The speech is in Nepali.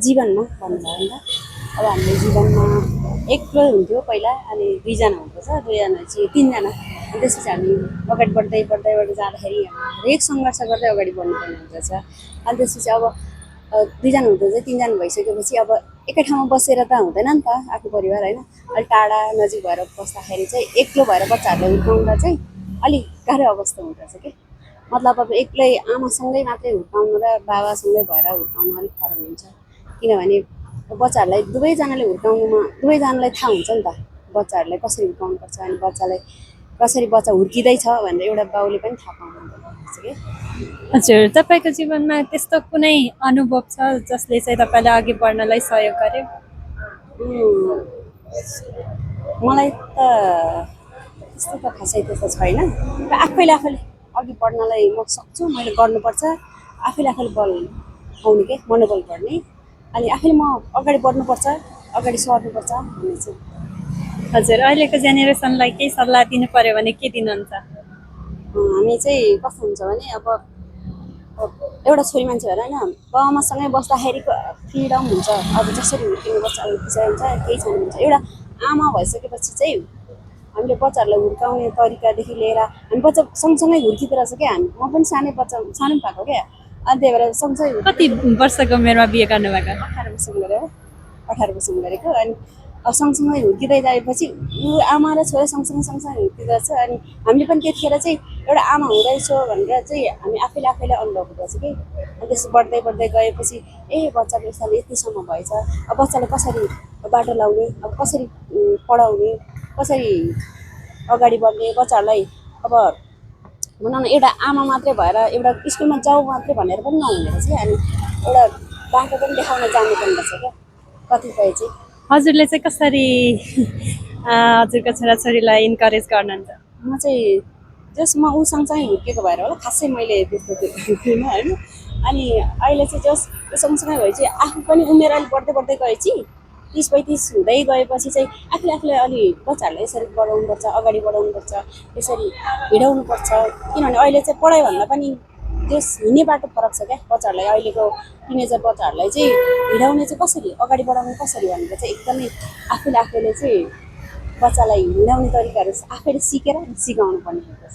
जीवनमा भन्नुभयो नि त। अब हामीले जीवनमा एक्लो हुन्थ्यो पहिला, अनि दुईजना हुनुपर्छ, दुईजना चाहिँ तिनजना। अनि त्यसपछि हामी अगाडि बढ्दै बढ्दै बढ्दै जाँदाखेरि हरेक सङ्घर्ष गर्दै अगाडि बढ्नुपर्ने हुँदो रहेछ। अनि त्यसपछि अब दुईजना हुँदा चाहिँ तिनजना भइसकेपछि अब एकै ठाउँमा बसेर त हुँदैन नि त आफ्नो परिवार, होइन। अलिक टाढा नजिक भएर बस्दाखेरि चाहिँ एक्लो भएर बच्चाहरूलाई हुर्काउँदा चाहिँ अलिक गाह्रो अवस्था हुँदो रहेछ कि। मतलब अब एक्लै आमासँगै मात्रै हुर्काउनु र बाबासँगै भएर हुर्काउनु अलिक फरक हुन्छ। किनभने बच्चाहरूलाई दुवैजनाले हुर्काउनुमा दुवैजनालाई थाहा हुन्छ नि त बच्चाहरूलाई कसरी हुर्काउनुपर्छ, अनि बच्चालाई कसरी बच्चा हुर्किँदैछ भनेर एउटा बाउले पनि थाहा पाउनु हुन्छ कि। हजुर, तपाईँको जीवनमा त्यस्तो कुनै अनुभव छ जसले चाहिँ तपाईँलाई अघि बढ्नलाई सहयोग गर्यो? मलाई त त्यस्तो त खासै त्यस्तो छैन। र आफैले अघि बढ्नलाई म सक्छु, मैले गर्नुपर्छ, आफैले बल आउने के मनोबल गर्ने, अनि आफैले म अगाडि बढ्नुपर्छ, अगाडि सर्नुपर्छ भन्ने चाहिँ। हजुर, अहिलेको जेनेरेसनलाई केही सल्लाह दिनु पर्यो भने के दिनुहुन्छ? हामी चाहिँ कस्तो हुन्छ भने अब एउटा छोरी मान्छे भएर होइन, बाबाआमासँगै बस्दाखेरिको फ्रिडम हुन्छ। अब जसरी हुर्किनुपर्छ त्यसरी हुन्छ, केही छैन हुन्छ। एउटा आमा भइसकेपछि चाहिँ हामीले बच्चाहरूलाई हुर्काउने तरिकादेखि लिएर हामी बच्चा सँगसँगै हुर्किँदो रहेछ क्या। हामी, म पनि सानो भएको क्या। अनि त्यही भएर सँगसँगै कति वर्षको उमेरमा बिहे गर्नुभएको? 18 वर्षमा गरेको। अनि सँगसँगै हुर्किँदै गएपछि आमा र छोरा सँगसँगै हुर्किँदो रहेछ। अनि हामीले पनि त्यतिखेर चाहिँ एउटा आमा हुँदैछौँ भनेर चाहिँ हामी आफैलाई अनुभव हुँदो रहेछ कि। अनि त्यसो बढ्दै बढ्दै गएपछि बच्चाको स्थल यतिसम्म भएछ। अब बच्चालाई कसरी बाटो लाउने, अब कसरी पढाउने, कसरी अगाडि बढ्ने, बच्चाहरूलाई अब भनौँ न एउटा आमा मात्रै भएर एउटा स्कुलमा जाऊ मात्रै भनेर पनि नहुने रहेछ क्या। अनि एउटा बाटो पनि देखाउन जानुपर्ने रहेछ क्या कतिपय चाहिँ। हजुरले चाहिँ कसरी हजुरको छोराछोरीलाई इन्करेज गर्नुहुन्छ? म चाहिँ जस म ऊ सँगसँगै हुर्केको भएर होला, खासै मैले त्यस्तो थिइनँ, होइन। अनि अहिले चाहिँ जस सँगसँगै भए चाहिँ आफू पनि उमेर अलिक बढ्दै बढ्दै गएपछि 30-35 हुँदै गएपछि चाहिँ आफूले अलि बच्चाहरूलाई यसरी बढाउनुपर्छ, अगाडि बढाउनुपर्छ, यसरी हिँडाउनुपर्छ। किनभने अहिले चाहिँ पढाइभन्दा पनि त्यस हिँड्ने बाटो फरक छ क्या। बच्चाहरूलाई अहिलेको टिनेजर बच्चाहरूलाई चाहिँ हिँडाउने चाहिँ कसरी, अगाडि बढाउनु कसरी भनेर चाहिँ एकदमै आफूले चाहिँ बच्चालाई हिँडाउने तरिकाहरू आफैले सिकेर सिकाउनु पर्ने हुन्छ।